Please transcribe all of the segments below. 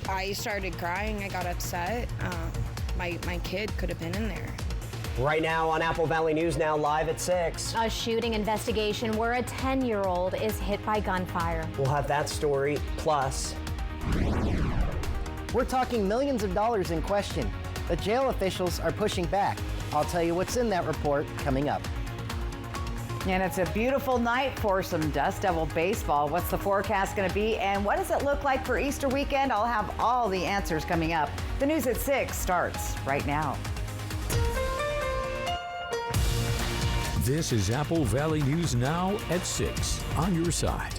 I started crying. I got upset. My kid could have been in there. Right now on Apple Valley News Now, live at 6. A shooting investigation where a 10-year-old is hit by gunfire. We'll have that story, plus we're talking millions of dollars in question, but jail officials are pushing back. I'll tell you what's in that report coming up. And it's a beautiful night for some Dust Devil baseball. What's the forecast going to be, and what does it look like for Easter weekend? I'll have all the answers coming up. The news at 6 starts right now. This is Apple Valley News Now at 6 on your side.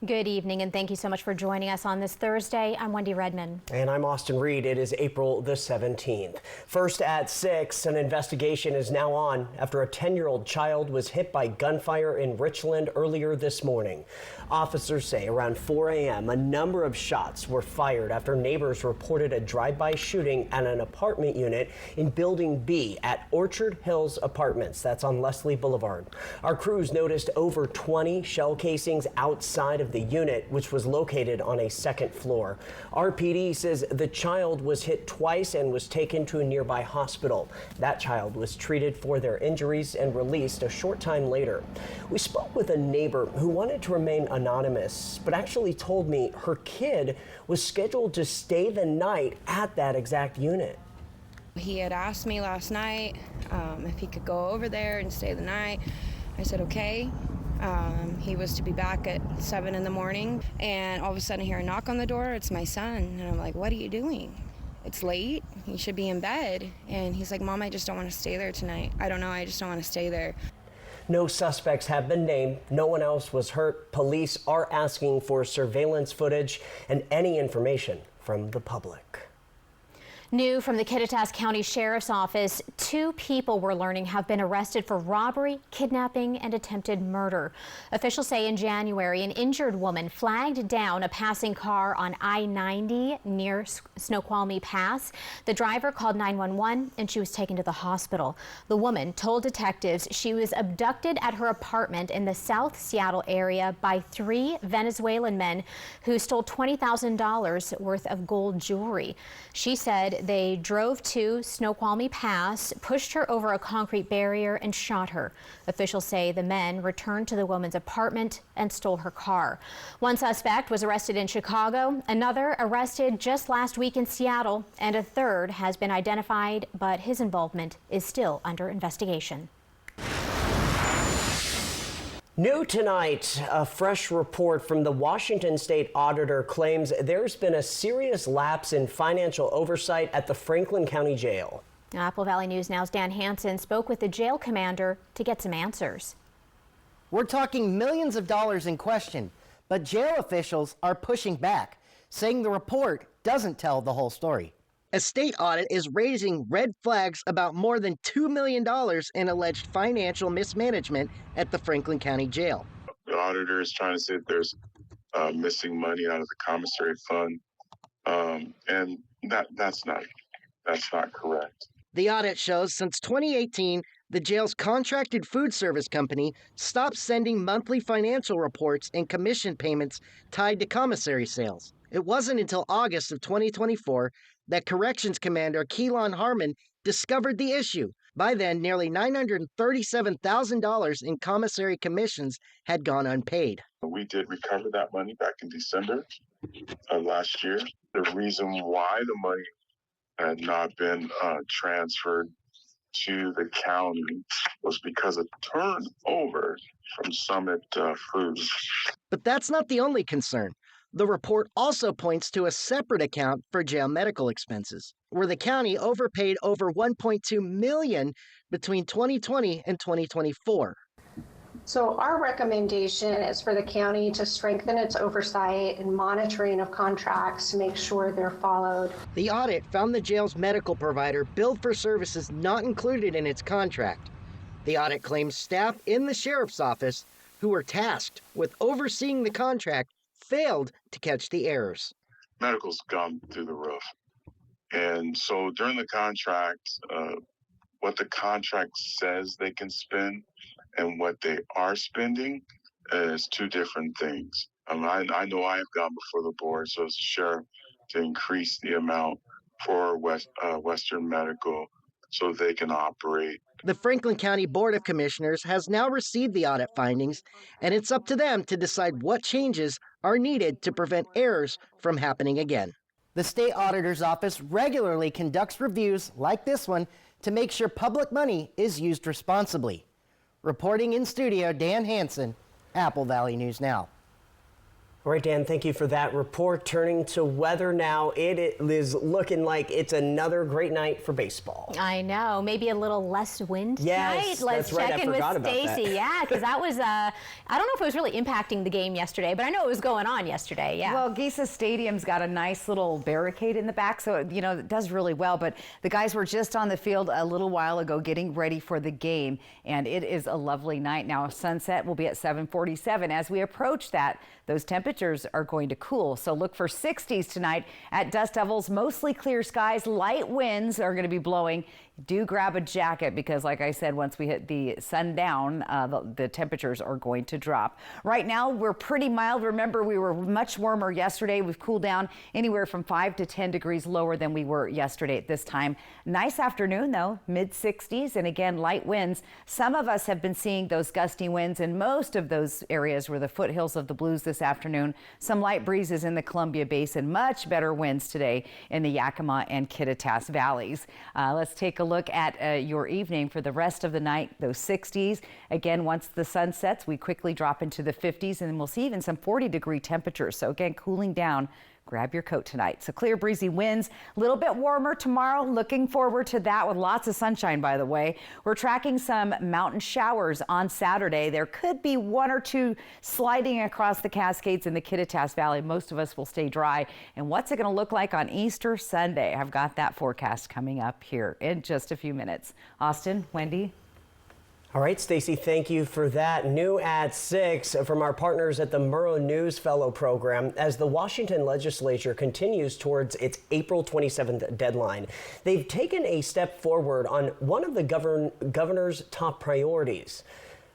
Good evening, and thank you so much for joining us on this Thursday. I'm Wendy Redman. And I'm Austin Reed. It is April the 17th. First at 6, an investigation is now on after a 10-year-old child was hit by gunfire in Richland earlier this morning. Officers say around 4 a.m. a number of shots were fired after neighbors reported a drive-by shooting at an apartment unit in Building B at Orchard Hills Apartments. That's on Leslie Boulevard. Our crews noticed over 20 shell casings outside of the unit, which was located on a second floor. RPD says the child was hit twice and was taken to a nearby hospital. That child was treated for their injuries and released a short time later. We spoke with a neighbor who wanted to remain anonymous, but actually told me her kid was scheduled to stay the night at that exact unit. He had asked me last night if he could go over there and stay the night. I said, okay. He was to be back at 7 in the morning, and all of a sudden I hear a knock on the door. It's my son, and I'm like, what are you doing? It's late. You should be in bed. And he's like, Mom, I just don't want to stay there tonight. I don't know. I just don't want to stay there. No suspects have been named. No one else was hurt. Police are asking for surveillance footage and any information from the public. New from the Kittitas County Sheriff's Office, 2 people we're learning have been arrested for robbery, kidnapping, and attempted murder. Officials say in January, an injured woman flagged down a passing car on I-90 near Snoqualmie Pass. The driver called 911 and she was taken to the hospital. The woman told detectives she was abducted at her apartment in the South Seattle area by 3 Venezuelan men who stole $20,000 worth of gold jewelry. She said they drove to Snoqualmie Pass, pushed her over a concrete barrier, and shot her. Officials say the men returned to the woman's apartment and stole her car. One suspect was arrested in Chicago, another arrested just last week in Seattle, and a third has been identified, but his involvement is still under investigation. New tonight, a fresh report from the Washington State Auditor claims there's been a serious lapse in financial oversight at the Franklin County Jail. Apple Valley News Now's Dan Hansen spoke with the jail commander to get some answers. We're talking millions of dollars in question, but jail officials are pushing back, saying the report doesn't tell the whole story. A state audit is raising red flags about more than $2 million in alleged financial mismanagement at the Franklin County Jail. The auditor is trying to say that there's missing money out of the commissary fund, and that's not correct. The audit shows since 2018, the jail's contracted food service company stopped sending monthly financial reports and commission payments tied to commissary sales. It wasn't until August of 2024 that Corrections Commander Keelan Harmon discovered the issue. By then, nearly $937,000 in commissary commissions had gone unpaid. We did recover that money back in December of last year. The reason why the money had not been transferred to the county was because of turnover from Summit Foods. But that's not the only concern. The report also points to a separate account for jail medical expenses, where the county overpaid over $1.2 million between 2020 and 2024. So our recommendation is for the county to strengthen its oversight and monitoring of contracts to make sure they're followed. The audit found the jail's medical provider billed for services not included in its contract. The audit claims staff in the sheriff's office who were tasked with overseeing the contract failed to catch the errors. Medical's gone through the roof. And so during the contract, what the contract says they can spend and what they are spending is 2 different things. I know I have gone before the board, so as sheriff, to increase the amount for Western Medical so they can operate. The Franklin County Board of Commissioners has now received the audit findings, and it's up to them to decide what changes are needed to prevent errors from happening again. The state auditor's office regularly conducts reviews like this one to make sure public money is used responsibly. Reporting in studio, Dan Hansen, Apple Valley News Now. All right, Dan, thank you for that report. Turning to weather now, it is looking like it's another great night for baseball. I know, maybe a little less wind yes, tonight. Let's that's right. check in with Stacy. That. Yeah, because that was, I don't know if it was really impacting the game yesterday, but I know it was going on yesterday. Yeah. Well, Geisa Stadium's got a nice little barricade in the back, so it does really well. But the guys were just on the field a little while ago getting ready for the game, and it is a lovely night. Now, sunset will be at 7:47. As we approach that, those temperatures are going to cool. So look for 60s tonight at Dust Devils. Mostly clear skies. Light winds are going to be blowing. Do grab a jacket because, like I said, once we hit the sundown, the temperatures are going to drop. Right now, we're pretty mild. Remember, we were much warmer yesterday. We've cooled down anywhere from 5 to 10 degrees lower than we were yesterday at this time. Nice afternoon, though, mid-60s, and again, light winds. Some of us have been seeing those gusty winds in most of those areas where the foothills of the Blues this afternoon. Some light breezes in the Columbia Basin. Much better winds today in the Yakima and Kittitas valleys. Let's take a look at your evening for the rest of the night. Those 60s. Again, once the sun sets, we quickly drop into the 50s, and then we'll see even some 40-degree temperatures. So again, cooling down. Grab your coat tonight. So clear, breezy winds, a little bit warmer tomorrow. Looking forward to that with lots of sunshine, by the way. We're tracking some mountain showers on Saturday. There could be 1 or 2 sliding across the Cascades in the Kittitas Valley. Most of us will stay dry. And what's it going to look like on Easter Sunday? I've got that forecast coming up here in just a few minutes. Austin, Wendy. All right, Stacy, thank you for that. New at 6 from our partners at the Murrow News Fellow Program. As the Washington legislature continues towards its April 27th deadline, they've taken a step forward on one of the governor's top priorities.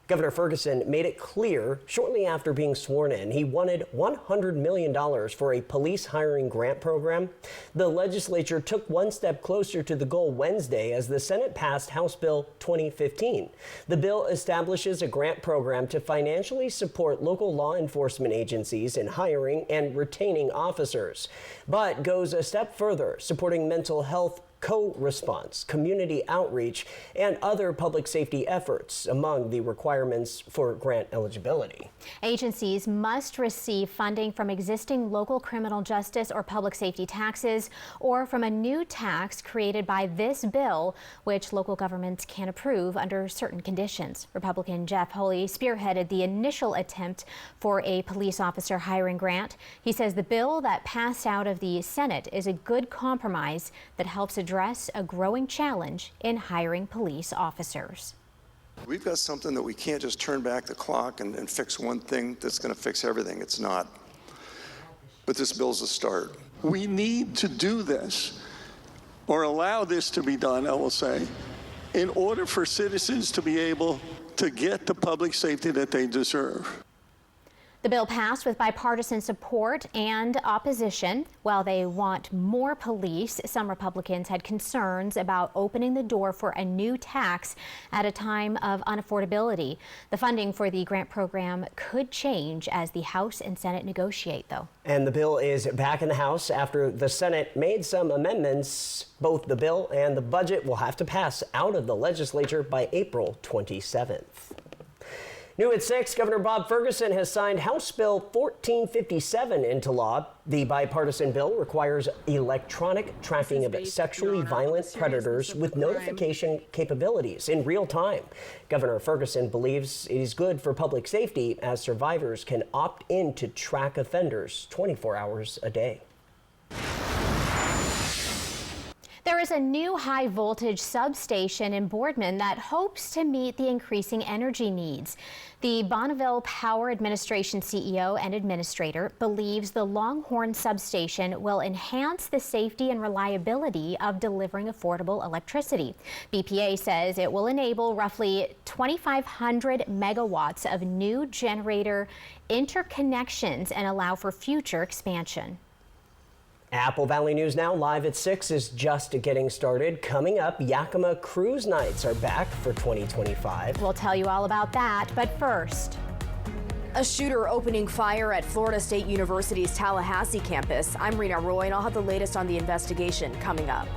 Governor Ferguson made it clear shortly after being sworn in he wanted $100 million for a police hiring grant program. The legislature took one step closer to the goal Wednesday as the Senate passed House Bill 2015. The bill establishes a grant program to financially support local law enforcement agencies in hiring and retaining officers, but goes a step further, supporting mental health co-response, community outreach, and other public safety efforts among the requirements for grant eligibility. Agencies must receive funding from existing local criminal justice or public safety taxes or from a new tax created by this bill, which local governments can approve under certain conditions. Republican Jeff Holy spearheaded the initial attempt for a police officer hiring grant. He says the bill that passed out of the Senate is a good compromise that helps address a growing challenge in hiring police officers. We've got something that we can't just turn back the clock and fix one thing that's going to fix everything. It's not. But this bill's a start. We need to do this, or allow this to be done, I will say, in order for citizens to be able to get the public safety that they deserve. The bill passed with bipartisan support and opposition. While they want more police, some Republicans had concerns about opening the door for a new tax at a time of unaffordability. The funding for the grant program could change as the House and Senate negotiate, though. And the bill is back in the House after the Senate made some amendments. Both the bill and the budget will have to pass out of the legislature by April 27th. New at 6, Governor Bob Ferguson has signed House Bill 1457 into law. The bipartisan bill requires electronic tracking of sexually violent predators with notification capabilities in real time. Governor Ferguson believes it is good for public safety as survivors can opt in to track offenders 24 hours a day. There is a new high voltage substation in Boardman that hopes to meet the increasing energy needs. The Bonneville Power Administration CEO and administrator believes the Longhorn substation will enhance the safety and reliability of delivering affordable electricity. BPA says it will enable roughly 2,500 megawatts of new generator interconnections and allow for future expansion. Apple Valley News Now live at 6 is just getting started. Coming up, Yakima Cruise Nights are back for 2025. We'll tell you all about that, but first. A shooter opening fire at Florida State University's Tallahassee campus. I'm Rena Roy, and I'll have the latest on the investigation coming up.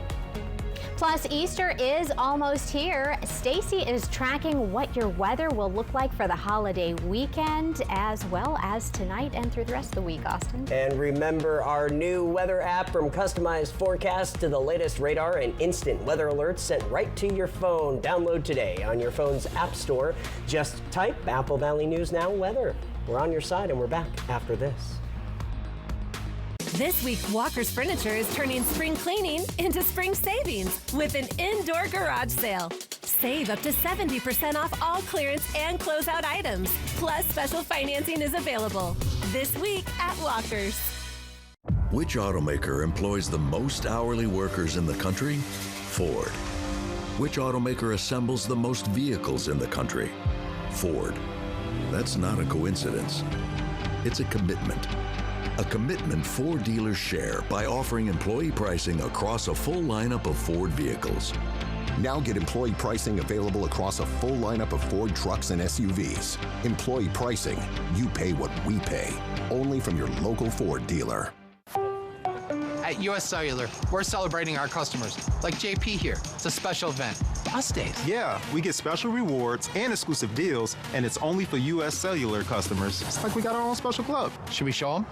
Plus, Easter is almost here. Stacy is tracking what your weather will look like for the holiday weekend, as well as tonight and through the rest of the week, Austin. And remember our new weather app, from customized forecasts to the latest radar and instant weather alerts sent right to your phone. Download today on your phone's app store. Just type Apple Valley News Now weather. We're on your side, and we're back after this. This week, Walker's Furniture is turning spring cleaning into spring savings with an indoor garage sale. Save up to 70% off all clearance and closeout items. Plus, special financing is available this week at Walker's. Which automaker employs the most hourly workers in the country? Ford. Which automaker assembles the most vehicles in the country? Ford. That's not a coincidence. It's a commitment. A commitment Ford dealers share by offering employee pricing across a full lineup of Ford vehicles. Now get employee pricing available across a full lineup of Ford trucks and SUVs. Employee pricing, you pay what we pay. Only from your local Ford dealer. At US Cellular, we're celebrating our customers, like JP here. It's a special event. Us days. Yeah, we get special rewards and exclusive deals, and it's only for US Cellular customers. It's like we got our own special club. Should we show them?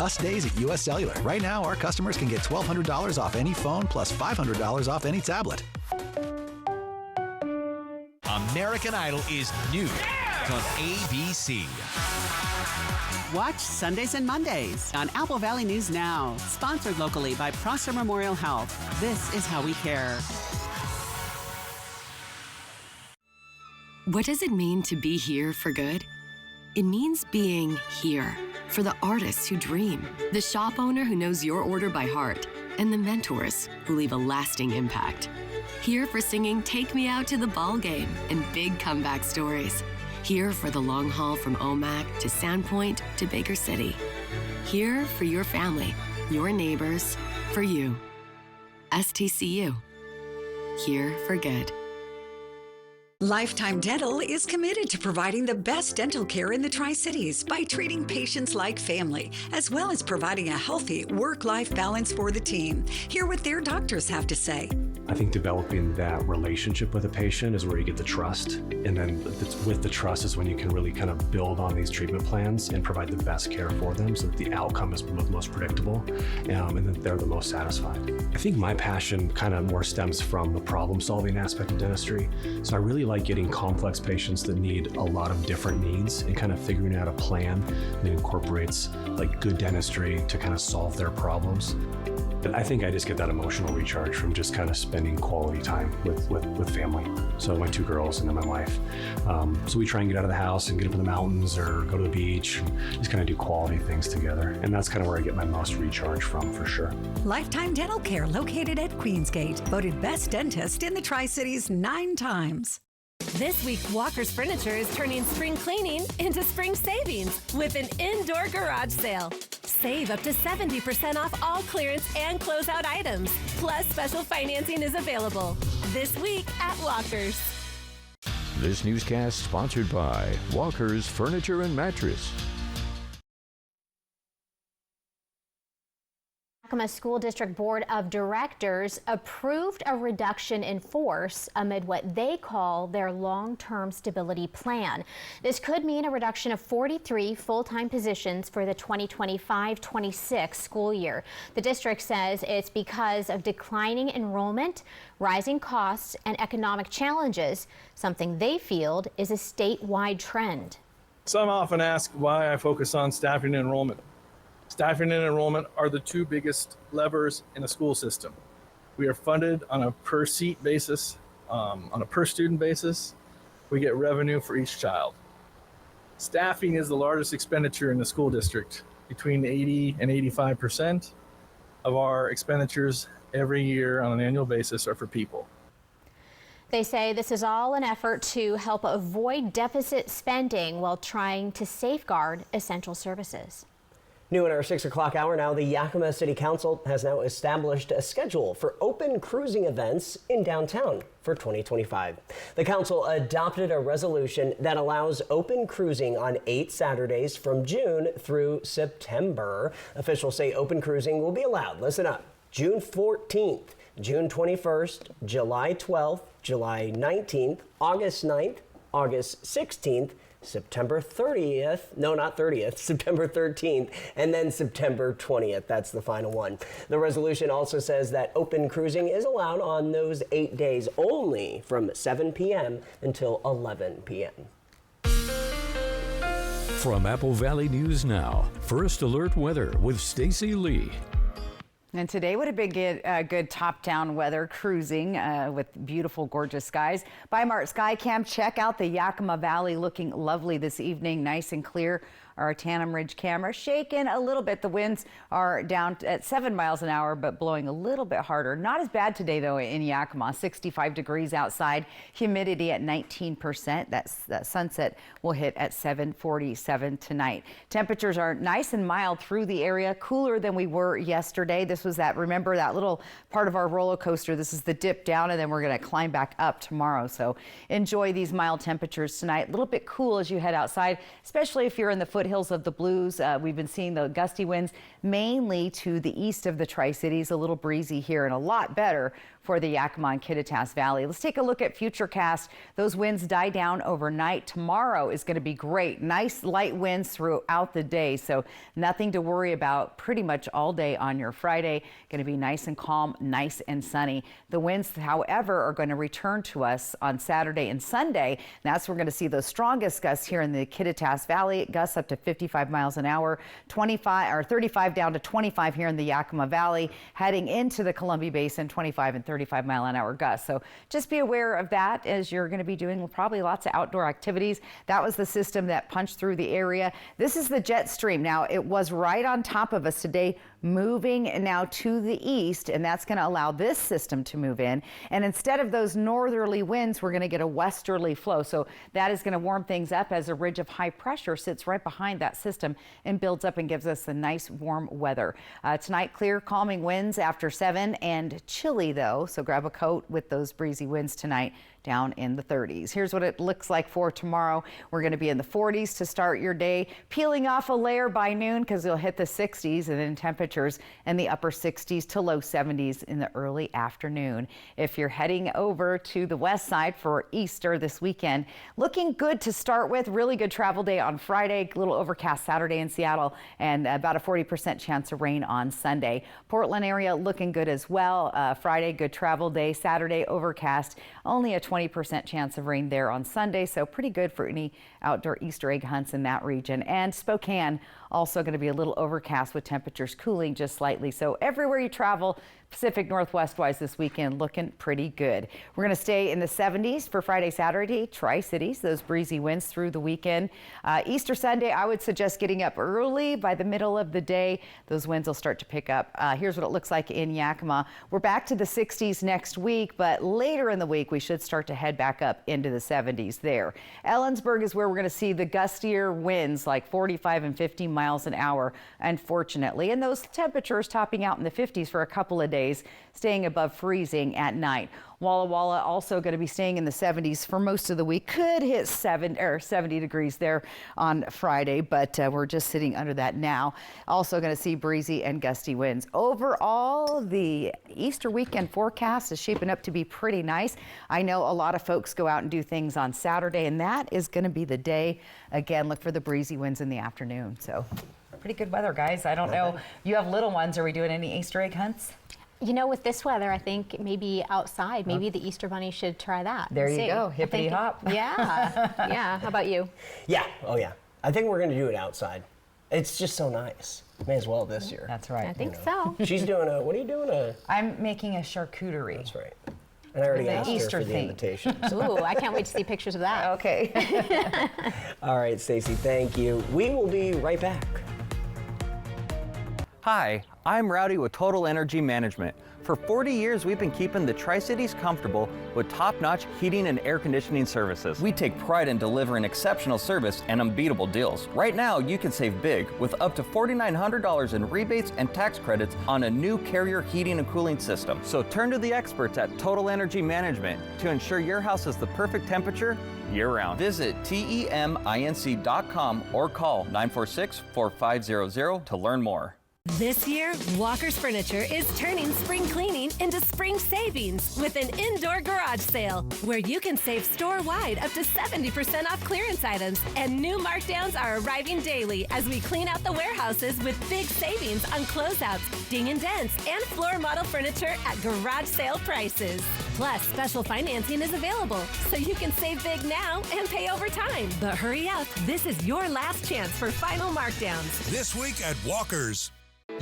Us days at US Cellular. Right now, our customers can get $1,200 off any phone plus $500 off any tablet. American Idol is new on ABC. Watch Sundays and Mondays on Apple Valley News Now. Sponsored locally by Prosser Memorial Health. This is how we care. What does it mean to be here for good? It means being here for the artists who dream, the shop owner who knows your order by heart, and the mentors who leave a lasting impact. Here for singing Take Me Out to the Ball Game and big comeback stories. Here for the long haul from Omak to Sandpoint to Baker City. Here for your family, your neighbors, for you. STCU. Here for good. Lifetime Dental is committed to providing the best dental care in the Tri-Cities by treating patients like family, as well as providing a healthy work-life balance for the team. Hear what their doctors have to say. I think developing that relationship with a patient is where you get the trust. And then with the trust is when you can really kind of build on these treatment plans and provide the best care for them so that the outcome is most predictable and that they're the most satisfied. I think my passion kind of more stems from the problem-solving aspect of dentistry. So I really like getting complex patients that need a lot of different needs and kind of figuring out a plan that incorporates like good dentistry to kind of solve their problems. I think I just get that emotional recharge from just kind of spending quality time with family. So my two girls and then my wife. So we try and get out of the house and get up in the mountains or go to the beach and just kind of do quality things together. And that's kind of where I get my most recharge from, for sure. Lifetime Dental Care, located at Queensgate, voted best dentist in the Tri-Cities 9 times. This week, Walker's Furniture is turning spring cleaning into spring savings with an indoor garage sale. Save up to 70% off all clearance and closeout items. Plus, special financing is available this week at Walker's. This newscast sponsored by Walker's Furniture and Mattress. Yakima School District Board of Directors approved a reduction in force amid what they call their long-term stability plan. This could mean a reduction of 43 full-time positions for the 2025-26 school year. The district says it's because of declining enrollment, rising costs, and economic challenges, something they feel is a statewide trend. Some often ask why I focus on staffing and enrollment. Staffing and enrollment are the two biggest levers in a school system. We are funded on a per seat basis, on a per student basis. We get revenue for each child. Staffing is the largest expenditure in the school district. Between 80 and 85% of our expenditures every year on an annual basis are for people. They say this is all an effort to help avoid deficit spending while trying to safeguard essential services. New in our 6 o'clock hour now, the Yakima City Council has now established a schedule for open cruising events in downtown for 2025. The council adopted a resolution that allows open cruising on 8 Saturdays from June through September. Officials say open cruising will be allowed, listen up, June 14th, June 21st, July 12th, July 19th, August 9th, August 16th, September 30th, no, not 30th, September 13th, and then September 20th. That's the final one. The resolution also says that open cruising is allowed on those 8 days only from 7 p.m. until 11 p.m. From Apple Valley News Now, First Alert Weather with Stacy Lee. And today would have been good top-down weather, cruising with beautiful, gorgeous skies. By Mart Skycam, check out the Yakima Valley looking lovely this evening, nice and clear. Our Tannum Ridge camera shaking a little bit. The winds are down at 7 miles an hour, but blowing a little bit harder. Not as bad today, though, in Yakima. 65 degrees outside, humidity at 19%. That sunset will hit at 7:47 tonight. Temperatures are nice and mild through the area, cooler than we were yesterday. This was remember that little part of our roller coaster. This is the dip down, and then we're going to climb back up tomorrow. So enjoy these mild temperatures tonight. A little bit cool as you head outside, especially if you're in the foothills of the Blues. We've been seeing the gusty winds mainly to the east of the Tri-Cities, a little breezy here and a lot better for the Yakima and Kittitas Valley. Let's take a look at Futurecast. Those winds die down overnight. Tomorrow is going to be great. Nice light winds throughout the day, so nothing to worry about pretty much all day on your Friday. Going to be nice and calm, nice and sunny. The winds, however, are going to return to us on Saturday and Sunday. That's where we're going to see those strongest gusts here in the Kittitas Valley, gusts up to 55 miles an hour, 35 down to 25 here in the Yakima Valley, heading into the Columbia Basin, 25 and 35 mile an hour gusts. So just be aware of that as you're going to be doing probably lots of outdoor activities. That was the system that punched through the area. This is the jet stream. Now, it was right on top of us today, moving now to the east, and that's going to allow this system to move in. And instead of those northerly winds, we're going to get a westerly flow. So that is going to warm things up as a ridge of high pressure sits right behind that system and builds up and gives us a nice warm weather. Tonight, clear, calming winds after 7 and chilly though. So grab a coat with those breezy winds tonight down in the 30s. Here's what it looks like for tomorrow. We're going to be in the 40s to start your day, peeling off a layer by noon because you'll hit the 60s, and then temperatures in the upper 60s to low 70s in the early afternoon. If you're heading over to the west side for Easter this weekend, looking good to start with. Really good travel day on Friday, a little overcast Saturday in Seattle, and about a 40% chance of rain on Sunday. Portland area looking good as well. Friday, good travel day. Saturday, overcast. Only a 20% chance of rain there on Sunday, so pretty good for any outdoor Easter egg hunts in that region. And Spokane, also going to be a little overcast with temperatures cooling just slightly. So everywhere you travel, Pacific Northwest wise this weekend, looking pretty good. We're going to stay in the 70s for Friday, Saturday, Tri-Cities, those breezy winds through the weekend. Easter Sunday, I would suggest getting up early. By the middle of the day, those winds will start to pick up. Here's what it looks like in Yakima. We're back to the 60s next week, but later in the week, we should start to head back up into the 70s there. Ellensburg is where we're going to see the gustier winds, like 45 and 50 miles an hour, unfortunately. And those temperatures topping out in the 50s for a couple of days, staying above freezing at night. Walla Walla also going to be staying in the 70s for most of the week. Could hit 70 degrees there on Friday, but we're just sitting under that now. Also going to see breezy and gusty winds. Overall, the Easter weekend forecast is shaping up to be pretty nice. I know a lot of folks go out and do things on Saturday, and that is going to be the day. Again, look for the breezy winds in the afternoon. So pretty good weather, guys. I don't know. You have little ones. Are we doing any Easter egg hunts? You know, with this weather, I think maybe outside, maybe the Easter Bunny should try that. There you go, hippity hop. Yeah, yeah. How about you? Yeah, oh yeah. I think we're going to do it outside. It's just so nice. May as well this year. That's right. I think so. She's doing what are you doing? I'm making a charcuterie. That's right. And I already asked Easter her for the theme. invitation. Ooh, I can't wait to see pictures of that. Okay. All right, Stacey, thank you. We will be right back. Hi, I'm Rowdy with Total Energy Management. For 40 years, we've been keeping the Tri-Cities comfortable with top-notch heating and air conditioning services. We take pride in delivering exceptional service and unbeatable deals. Right now, you can save big with up to $4,900 in rebates and tax credits on a new Carrier heating and cooling system. So turn to the experts at Total Energy Management to ensure your house is the perfect temperature year-round. Visit TEMINC.com or call 946-4500 to learn more. This year, Walker's Furniture is turning spring cleaning into spring savings with an indoor garage sale where you can save store-wide up to 70% off clearance items, and new markdowns are arriving daily as we clean out the warehouses with big savings on closeouts, ding and dents, and floor model furniture at garage sale prices. Plus, special financing is available, so you can save big now and pay over time. But hurry up, this is your last chance for final markdowns. This week at Walker's.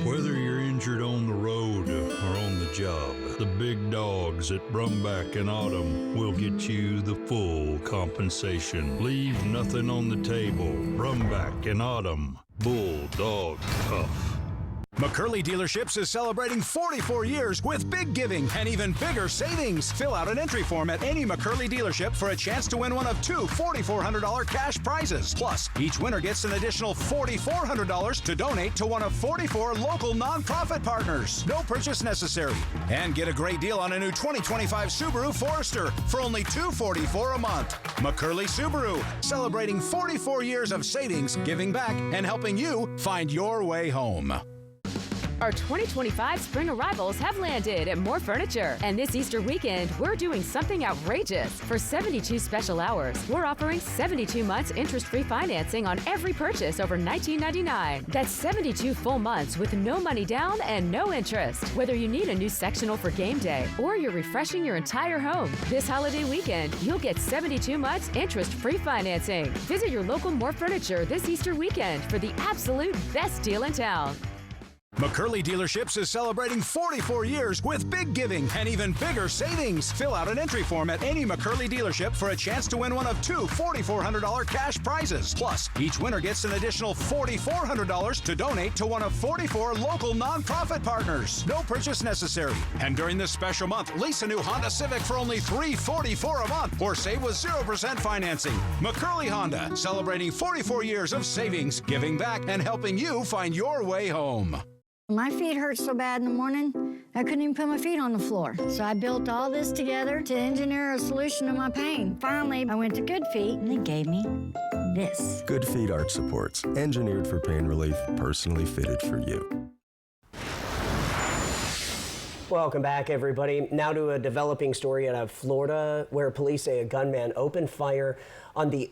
Whether you're injured on the road or on the job, the big dogs at Brumback and Autumn will get you the full compensation. Leave nothing on the table. Brumback and Autumn. Bulldog tough. McCurley Dealerships is celebrating 44 years with big giving and even bigger savings. Fill out an entry form at any McCurley dealership for a chance to win one of two $4,400 cash prizes. Plus, each winner gets an additional $4,400 to donate to one of 44 local nonprofit partners. No purchase necessary. And get a great deal on a new 2025 Subaru Forester for only $244 a month. McCurley Subaru, celebrating 44 years of savings, giving back, and helping you find your way home. Our 2025 spring arrivals have landed at More Furniture. And this Easter weekend, we're doing something outrageous. For 72 special hours, we're offering 72 months interest-free financing on every purchase over $19.99. That's 72 full months with no money down and no interest. Whether you need a new sectional for game day or you're refreshing your entire home, this holiday weekend, you'll get 72 months interest-free financing. Visit your local More Furniture this Easter weekend for the absolute best deal in town. McCurley Dealerships is celebrating 44 years with big giving and even bigger savings. Fill out an entry form at any McCurley dealership for a chance to win one of two $4,400 cash prizes. Plus, each winner gets an additional $4,400 to donate to one of 44 local nonprofit partners. No purchase necessary. And during this special month, lease a new Honda Civic for only $344 a month or save with 0% financing. McCurley Honda, celebrating 44 years of savings, giving back, and helping you find your way home. My feet hurt so bad in the morning, I couldn't even put my feet on the floor. So I built all this together to engineer a solution to my pain. Finally, I went to Good Feet, and they gave me this. Good Feet arch supports, engineered for pain relief, personally fitted for you. Welcome back, everybody. Now to a developing story out of Florida, where police say a gunman opened fire on the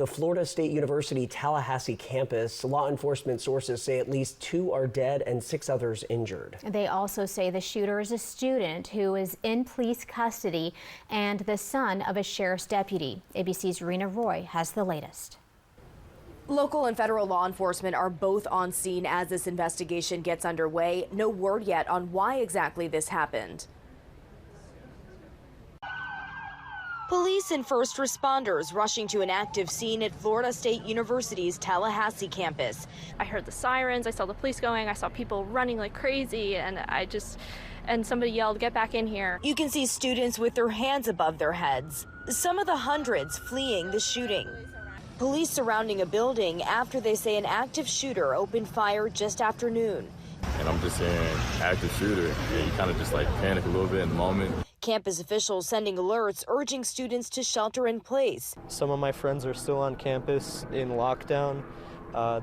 Florida State University Tallahassee campus. Law enforcement sources say at least 2 are dead and 6 others injured. They also say the shooter is a student who is in police custody and the son of a sheriff's deputy. ABC's Rena Roy has the latest. Local and federal law enforcement are both on scene as this investigation gets underway. No word yet on why exactly this happened. Police and first responders rushing to an active scene at Florida State University's Tallahassee campus. I heard the sirens, I saw the police going, I saw people running like crazy, and somebody yelled, "Get back in here." You can see students with their hands above their heads, some of the hundreds fleeing the shooting. Police surrounding a building after they say an active shooter opened fire just after noon. And I'm just saying active shooter, and you kind of just like panic a little bit in the moment. Campus officials sending alerts urging students to shelter in place. Some of my friends are still on campus in lockdown.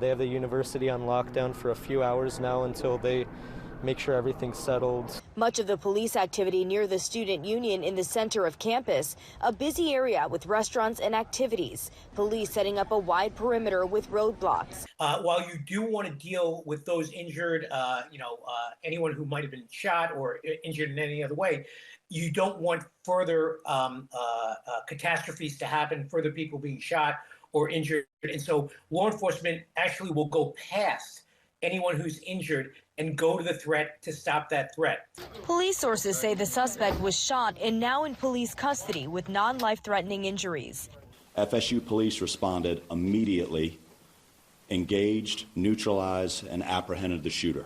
They have the university on lockdown for a few hours now until they make sure everything's settled. Much of the police activity near the student union in the center of campus, a busy area with restaurants and activities. Police setting up a wide perimeter with roadblocks. While you do want to deal with those injured, anyone who might have been shot or injured in any other way, you don't want further catastrophes to happen, further people being shot or injured. And so law enforcement actually will go past anyone who's injured and go to the threat to stop that threat. Police sources say the suspect was shot and now in police custody with non-life-threatening injuries. FSU police responded immediately, engaged, neutralized, and apprehended the shooter.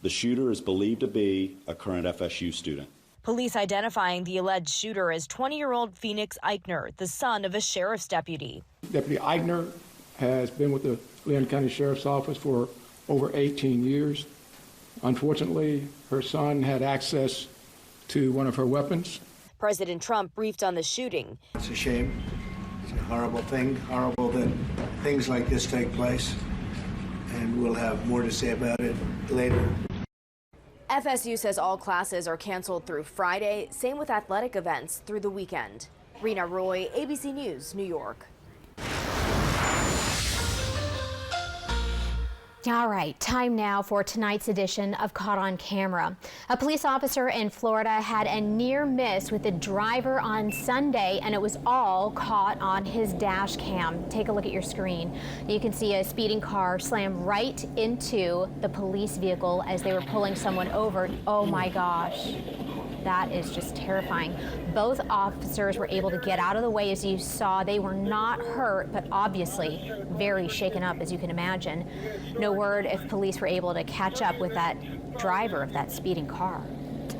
The shooter is believed to be a current FSU student. Police identifying the alleged shooter as 20-year-old Phoenix Eichner, the son of a sheriff's deputy. Deputy Eichner has been with the Leon County Sheriff's Office for over 18 years. Unfortunately, her son had access to one of her weapons. President Trump briefed on the shooting. It's a shame. It's a horrible thing. Horrible that things like this take place. And we'll have more to say about it later. FSU says all classes are canceled through Friday. Same with athletic events through the weekend. Rena Roy, ABC News, New York. All right, time now for tonight's edition of Caught on Camera. A police officer in Florida had a near miss with a driver on Sunday, and it was all caught on his dash cam. Take a look at your screen. You can see a speeding car slam right into the police vehicle as they were pulling someone over. Oh my gosh. That is just terrifying. Both officers were able to get out of the way. As you saw, they were not hurt, but obviously very shaken up, as you can imagine. No word if police were able to catch up with that driver of that speeding car.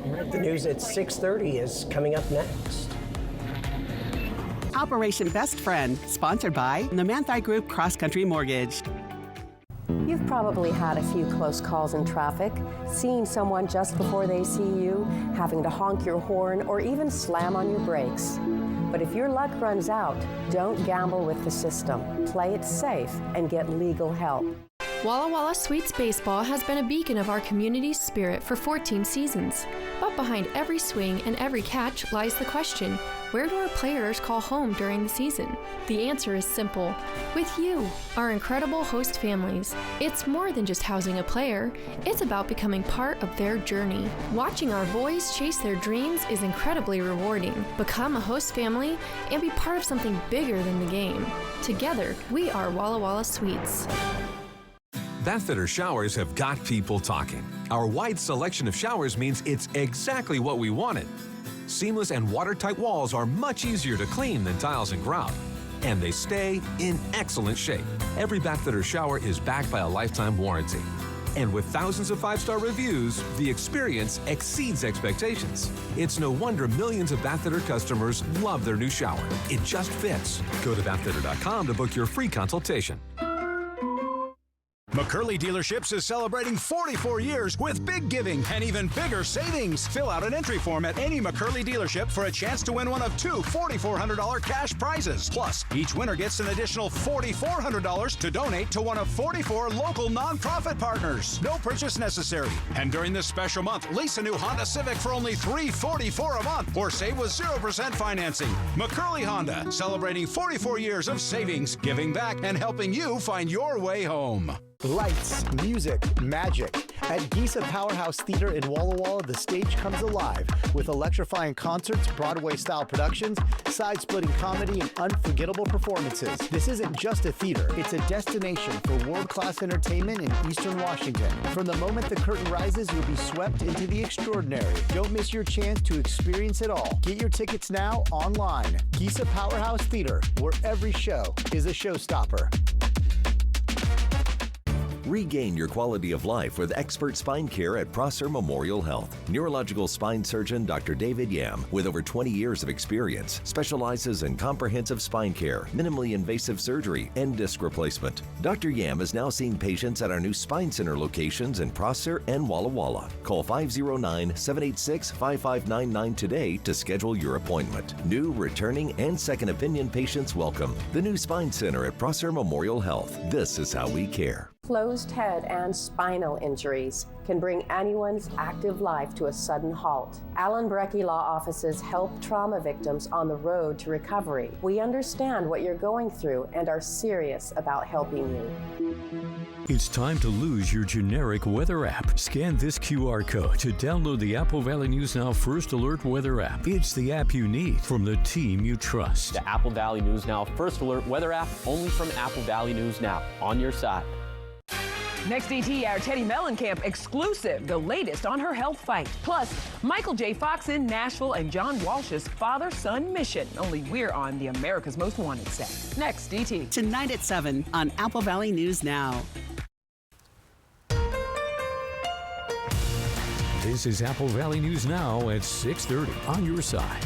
All right, the news at 6:30 is coming up next. Operation Best Friend, sponsored by the Manthei Group Cross Country Mortgage. You've probably had a few close calls in traffic, seeing someone just before they see you, having to honk your horn, or even slam on your brakes. But if your luck runs out, don't gamble with the system. Play it safe and get legal help. Walla Walla Sweets Baseball has been a beacon of our community's spirit for 14 seasons. But behind every swing and every catch lies the question, where do our players call home during the season? The answer is simple. With you, our incredible host families. It's more than just housing a player. It's about becoming part of their journey. Watching our boys chase their dreams is incredibly rewarding. Become a host family and be part of something bigger than the game. Together, we are Walla Walla Sweets. Bathfitter showers have got people talking. Our wide selection of showers means it's exactly what we wanted. Seamless and watertight walls are much easier to clean than tiles and grout. And they stay in excellent shape. Every Bathfitter shower is backed by a lifetime warranty. And with thousands of 5-star reviews, the experience exceeds expectations. It's no wonder millions of Bathfitter customers love their new shower. It just fits. Go to bathfitter.com to book your free consultation. McCurley Dealerships is celebrating 44 years with big giving and even bigger savings. Fill out an entry form at any McCurley dealership for a chance to win one of two $4,400 cash prizes. Plus, each winner gets an additional $4,400 to donate to one of 44 local nonprofit partners. No purchase necessary. And during this special month, lease a new Honda Civic for only $344 a month or save with 0% financing. McCurley Honda, celebrating 44 years of savings, giving back, and helping you find your way home. Lights, music, magic. At Giza Powerhouse Theater in Walla Walla, the stage comes alive with electrifying concerts, Broadway-style productions, side-splitting comedy, and unforgettable performances. This isn't just a theater. It's a destination for world-class entertainment in Eastern Washington. From the moment the curtain rises, you'll be swept into the extraordinary. Don't miss your chance to experience it all. Get your tickets now online. Giza Powerhouse Theater, where every show is a showstopper. Regain your quality of life with expert spine care at Prosser Memorial Health. Neurological spine surgeon Dr. David Yam, with over 20 years of experience, specializes in comprehensive spine care, minimally invasive surgery, and disc replacement. Dr. Yam is now seeing patients at our new Spine Center locations in Prosser and Walla Walla. Call 509-786-5599 today to schedule your appointment. New, returning, and second opinion patients welcome. The new Spine Center at Prosser Memorial Health. This is how we care. Closed head and spinal injuries can bring anyone's active life to a sudden halt. Allen Brecky Law Offices help trauma victims on the road to recovery. We understand what you're going through and are serious about helping you. It's time to lose your generic weather app. Scan this QR code to download the Apple Valley News Now First Alert weather app. It's the app you need from the team you trust. The Apple Valley News Now First Alert weather app, only from Apple Valley News Now, on your side. Next DT, our Teddy Mellencamp exclusive, the latest on her health fight. Plus, Michael J. Fox in Nashville and John Walsh's father-son mission. Only we're on the America's Most Wanted set. Next DT. Tonight at 7 on Apple Valley News Now. This is Apple Valley News Now at 6:30 on your side.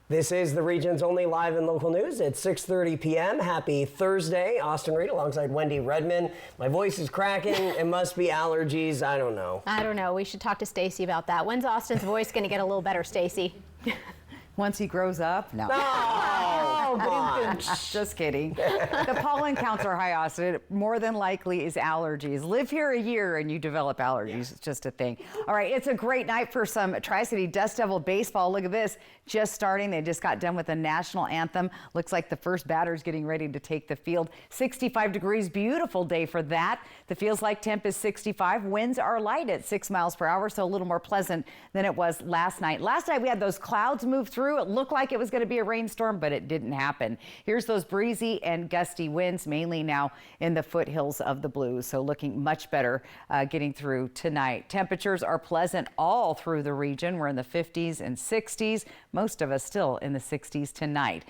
This is the region's only live and local news at 6:30 p.m. Happy Thursday. Austin Reed alongside Wendy Redman. My voice is cracking. It must be allergies. I don't know. I don't know. We should talk to Stacy about that. When's Austin's voice going to get a little better, Stacy? Once he grows up? No. Oh, God. Just kidding. The pollen counts are high, Austin. More than likely is allergies. Live here a year and you develop allergies. It's just a thing. All right, it's a great night for some Tri-City Dust Devil baseball. Look at this. Just starting. They just got done with the national anthem. Looks like the first batter's getting ready to take the field. 65 degrees. Beautiful day for that. The feels like temp is 65. Winds are light at 6 miles per hour, so a little more pleasant than it was last night. Last night we had those clouds move through. It looked like it was going to be a rainstorm, but it didn't happen. Here's those breezy and gusty winds, mainly now in the foothills of the Blues. So looking much better getting through tonight. Temperatures are pleasant all through the region. We're in the 50s and 60s. Most of us still in the 60s tonight.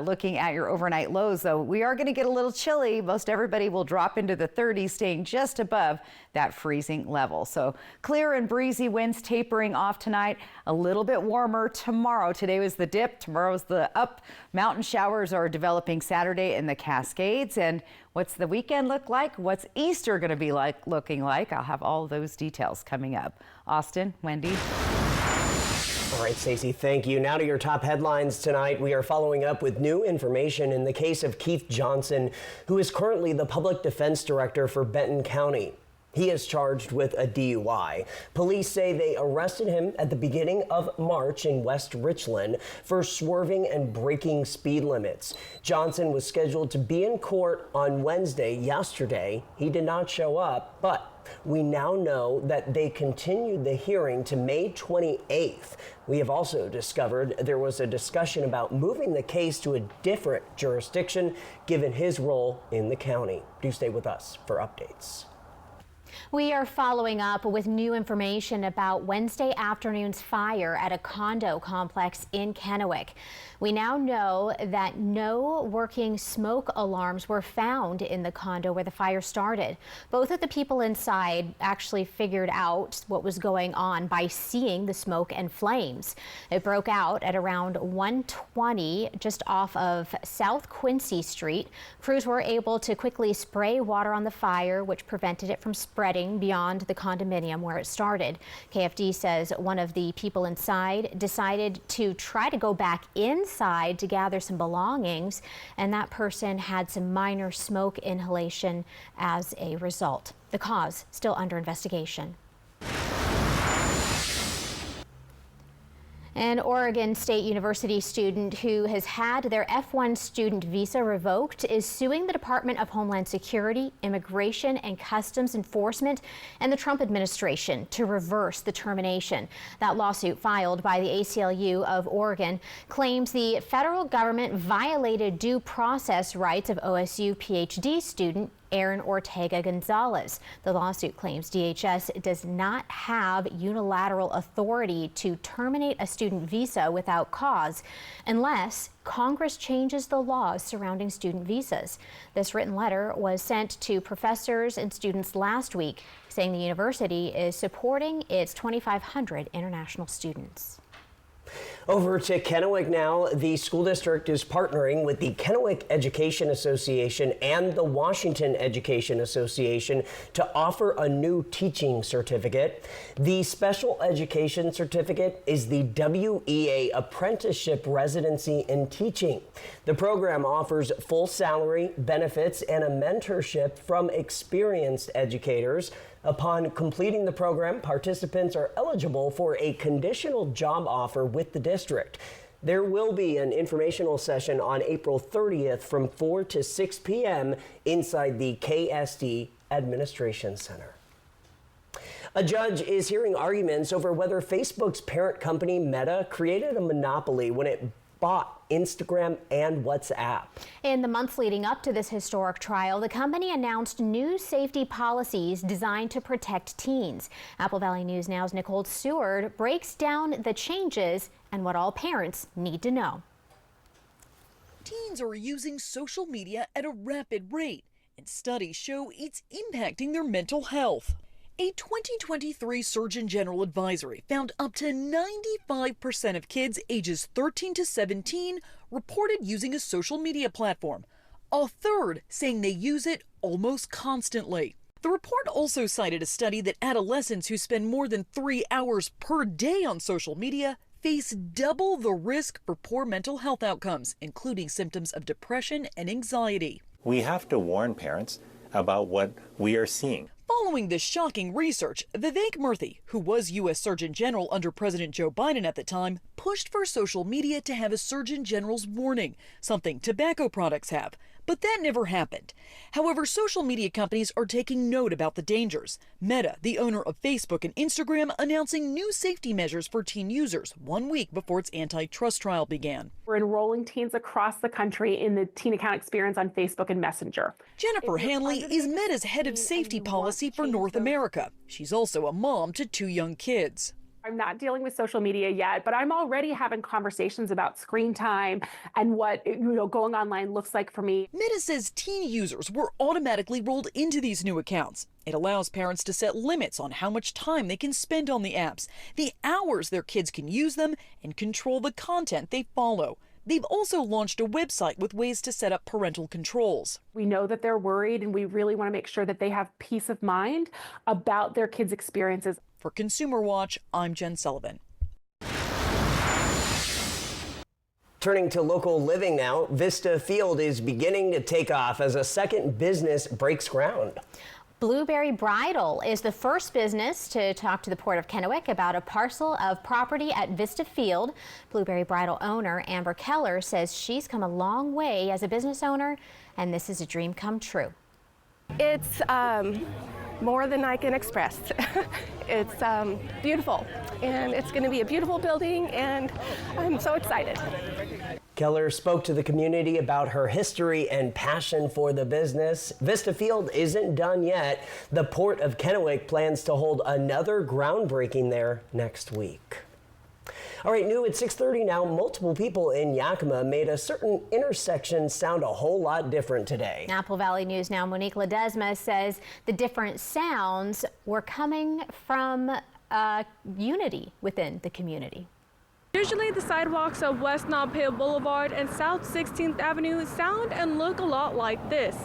Looking at your overnight lows, though, we are going to get a little chilly. Most everybody will drop into the 30s, staying just above that freezing level. So clear and breezy winds tapering off tonight. A little bit warmer tomorrow. Today was the dip. Tomorrow's the up. Mountain showers are developing Saturday in the Cascades. And what's the weekend look like? What's Easter going to be looking like? I'll have all those details coming up. Austin, Wendy. All right, Stacey, thank you. Now to your top headlines tonight. We are following up with new information in the case of Keith Johnson, who is currently the public defense director for Benton County. He is charged with a DUI. Police say they arrested him at the beginning of March in West Richland for swerving and breaking speed limits. Johnson was scheduled to be in court on Wednesday, yesterday. He did not show up, but we now know that they continued the hearing to May 28th. We have also discovered there was a discussion about moving the case to a different jurisdiction given his role in the county. Do stay with us for updates. We are following up with new information about Wednesday afternoon's fire at a condo complex in Kennewick. We now know that no working smoke alarms were found in the condo where the fire started. Both of the people inside actually figured out what was going on by seeing the smoke and flames. It broke out at around 1:20 just off of South Quincy Street. Crews were able to quickly spray water on the fire, which prevented it from spreading beyond the condominium where it started. KFD says one of the people inside decided to try to go back inside to gather some belongings, and that person had some minor smoke inhalation as a result. The cause still under investigation. An Oregon State University student who has had their F-1 student visa revoked is suing the Department of Homeland Security, Immigration and Customs Enforcement, and the Trump administration to reverse the termination. That lawsuit, filed by the ACLU of Oregon, claims the federal government violated due process rights of OSU PhD student Aaron Ortega Gonzalez. The lawsuit claims DHS does not have unilateral authority to terminate a student visa without cause unless Congress changes the laws surrounding student visas. This written letter was sent to professors and students last week, saying the university is supporting its 2,500 international students. Over to Kennewick now. The school district is partnering with the Kennewick Education Association and the Washington Education Association to offer a new teaching certificate. The Special Education Certificate is the WEA Apprenticeship Residency in Teaching. The program offers full salary, benefits, and a mentorship from experienced educators. Upon completing the program, participants are eligible for a conditional job offer with the district. There will be an informational session on April 30th from 4 to 6 p.m. inside the KSD Administration Center. A judge is hearing arguments over whether Facebook's parent company Meta created a monopoly when it bought Instagram and WhatsApp. In the months leading up to this historic trial, the company announced new safety policies designed to protect teens. Apple Valley News Now's Nicole Seward breaks down the changes and what all parents need to know. Teens are using social media at a rapid rate, and studies show it's impacting their mental health. A 2023 Surgeon General advisory found up to 95% of kids ages 13 to 17 reported using a social media platform, a third saying they use it almost constantly. The report also cited a study that adolescents who spend more than 3 hours per day on social media face double the risk for poor mental health outcomes, including symptoms of depression and anxiety. We have to warn parents about what we are seeing. Following this shocking research, Vivek Murthy, who was U.S. Surgeon General under President Joe Biden at the time, pushed for social media to have a Surgeon General's warning, something tobacco products have. But that never happened. However, social media companies are taking note about the dangers. Meta, the owner of Facebook and Instagram, announcing new safety measures for teen users 1 week before its antitrust trial began. We're enrolling teens across the country in the teen account experience on Facebook and Messenger. Jennifer Hanley is Meta's head of safety policy for North America. She's also a mom to 2 young kids. I'm not dealing with social media yet, but I'm already having conversations about screen time and what going online looks like for me. Meta says teen users were automatically rolled into these new accounts. It allows parents to set limits on how much time they can spend on the apps, the hours their kids can use them, and control the content they follow. They've also launched a website with ways to set up parental controls. We know that they're worried, and we really want to make sure that they have peace of mind about their kids' experiences. For Consumer Watch, I'm Jen Sullivan. Turning to local living now, Vista Field is beginning to take off as a second business breaks ground. Blueberry Bridal is the first business to talk to the Port of Kennewick about a parcel of property at Vista Field. Blueberry Bridal owner Amber Keller says she's come a long way as a business owner, and this is a dream come true. It's more than I can express. It's beautiful, and it's going to be a beautiful building, and I'm so excited. Keller spoke to the community about her history and passion for the business. Vista Field isn't done yet. The Port of Kennewick plans to hold another groundbreaking there next week. All right, new at 6:30 now, multiple people in Yakima made a certain intersection sound a whole lot different today. Apple Valley News Now, Monique Ledesma says the different sounds were coming from unity within the community. Usually the sidewalks of West Nob Hill Boulevard and South 16th Avenue sound and look a lot like this.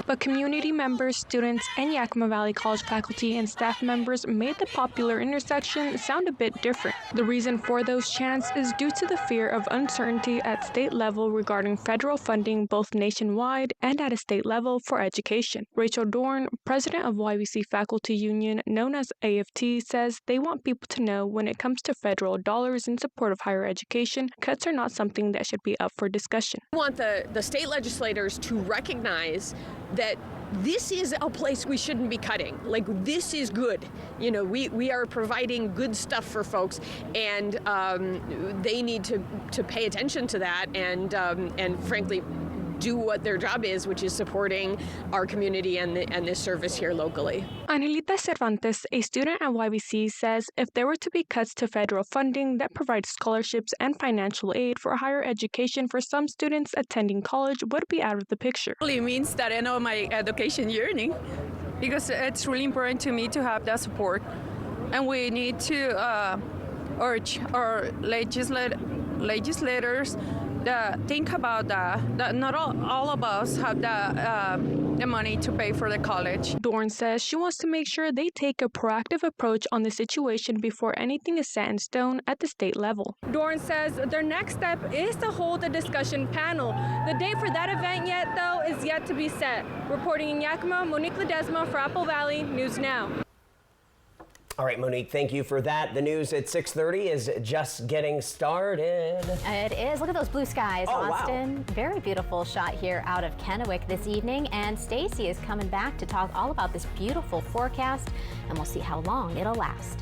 But community members, students, and Yakima Valley College faculty and staff members made the popular intersection sound a bit different. The reason for those chants is due to the fear of uncertainty at state level regarding federal funding both nationwide and at a state level for education. Rachel Dorn, president of YVC Faculty Union, known as AFT, says they want people to know when it comes to federal dollars in support of higher education, cuts are not something that should be up for discussion. We want the state legislators to recognize that this is a place we shouldn't be cutting. Like, this is good. You know, we are providing good stuff for folks, and they need to pay attention to that and frankly do what their job is, which is supporting our community and this service here locally. Angelita Cervantes, a student at YVC, says if there were to be cuts to federal funding that provides scholarships and financial aid for higher education for some students attending college would be out of the picture. It means that I know my education journey, because it's really important to me to have that support. And we need to urge our legislators think about that not all of us have the money to pay for the college. Dorn says she wants to make sure they take a proactive approach on the situation before anything is set in stone at the state level. Dorn says their next step is to hold a discussion panel. The date for that event yet, though, is yet to be set. Reporting in Yakima, Monique Ledesma for Apple Valley News Now. All right, Monique, thank you for that. The news at 6:30 is just getting started. It is. Look at those blue skies, Austin. Wow. Very beautiful shot here out of Kennewick this evening. And Stacy is coming back to talk all about this beautiful forecast, and we'll see how long it'll last.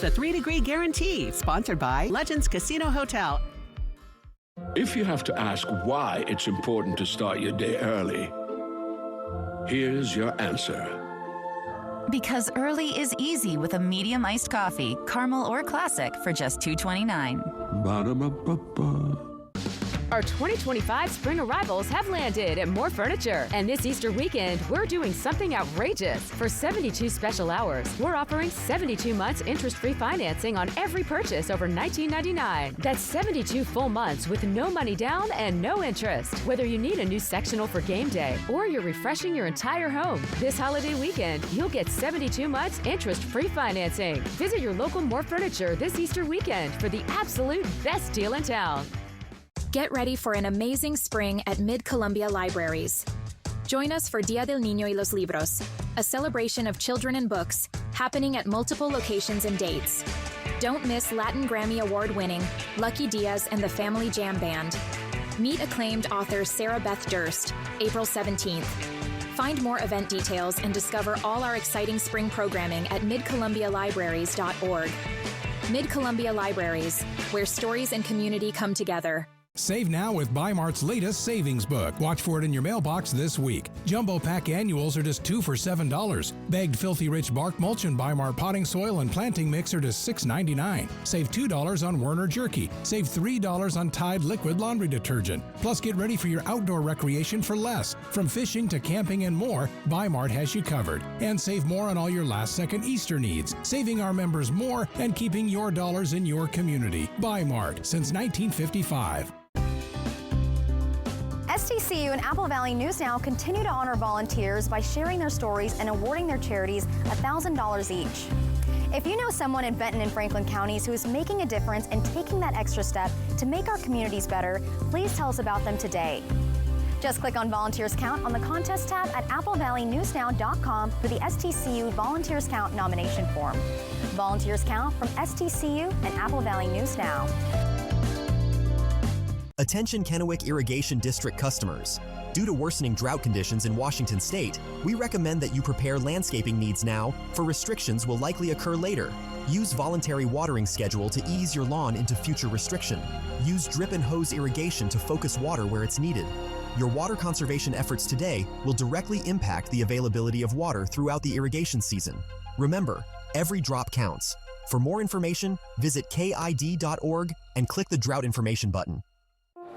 The 3-Degree Guarantee, sponsored by Legends Casino Hotel. If you have to ask why it's important to start your day early, here's your answer. Because early is easy with a medium iced coffee, caramel or classic for just $2.29. Ba-da-ba-ba-ba. Our 2025 spring arrivals have landed at More Furniture. And this Easter weekend, we're doing something outrageous. For 72 special hours, we're offering 72 months interest-free financing on every purchase over $19.99. That's 72 full months with no money down and no interest. Whether you need a new sectional for game day or you're refreshing your entire home, this holiday weekend, you'll get 72 months interest-free financing. Visit your local More Furniture this Easter weekend for the absolute best deal in town. Get ready for an amazing spring at Mid-Columbia Libraries. Join us for Dia del Niño y los Libros, a celebration of children and books happening at multiple locations and dates. Don't miss Latin Grammy Award-winning Lucky Diaz and the Family Jam Band. Meet acclaimed author Sarah Beth Durst, April 17th. Find more event details and discover all our exciting spring programming at midcolumbialibraries.org. Mid-Columbia Libraries, where stories and community come together. Save now with Bi-Mart's latest savings book. Watch for it in your mailbox this week. Jumbo Pack annuals are just 2 for $7. Bagged Filthy Rich bark mulch and Bi-Mart potting soil and planting mix are just $6.99. Save $2 on Werner Jerky. Save $3 on Tide liquid laundry detergent. Plus, get ready for your outdoor recreation for less. From fishing to camping and more, Bi-Mart has you covered. And save more on all your last-second Easter needs. Saving our members more and keeping your dollars in your community. Bi-Mart, since 1955. STCU and Apple Valley News Now continue to honor volunteers by sharing their stories and awarding their charities $1,000 each. If you know someone in Benton and Franklin counties who is making a difference and taking that extra step to make our communities better, please tell us about them today. Just click on Volunteers Count on the Contest tab at applevalleynewsnow.com for the STCU Volunteers Count nomination form. Volunteers Count from STCU and Apple Valley News Now. Attention Kennewick Irrigation District customers. Due to worsening drought conditions in Washington State, we recommend that you prepare landscaping needs now, for restrictions will likely occur later. Use voluntary watering schedule to ease your lawn into future restriction. Use drip and hose irrigation to focus water where it's needed. Your water conservation efforts today will directly impact the availability of water throughout the irrigation season. Remember, every drop counts. For more information, visit KID.org and click the Drought Information button.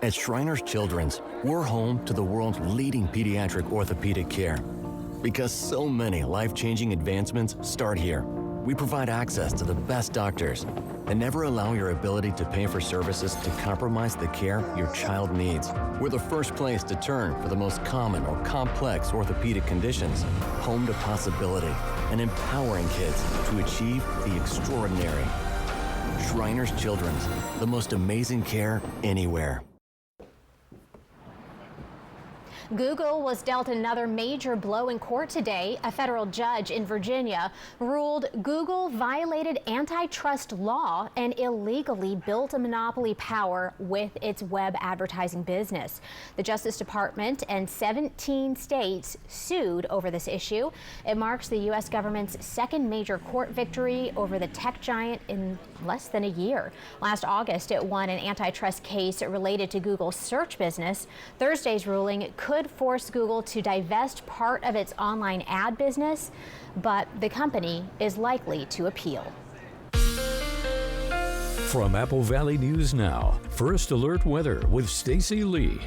At Shriners Children's, we're home to the world's leading pediatric orthopedic care. Because so many life-changing advancements start here. We provide access to the best doctors and never allow your ability to pay for services to compromise the care your child needs. We're the first place to turn for the most common or complex orthopedic conditions. Home to possibility and empowering kids to achieve the extraordinary. Shriners Children's, the most amazing care anywhere. Google was dealt another major blow in court today. A federal judge in Virginia ruled Google violated antitrust law and illegally built a monopoly power with its web advertising business. The Justice Department and 17 states sued over this issue. It marks the U.S. government's second major court victory over the tech giant in less than a year. Last August, it won an antitrust case related to Google's search business. Thursday's ruling could force Google to divest part of its online ad business, but the company is likely to appeal. From Apple Valley News Now, First Alert Weather with Stacy Lee.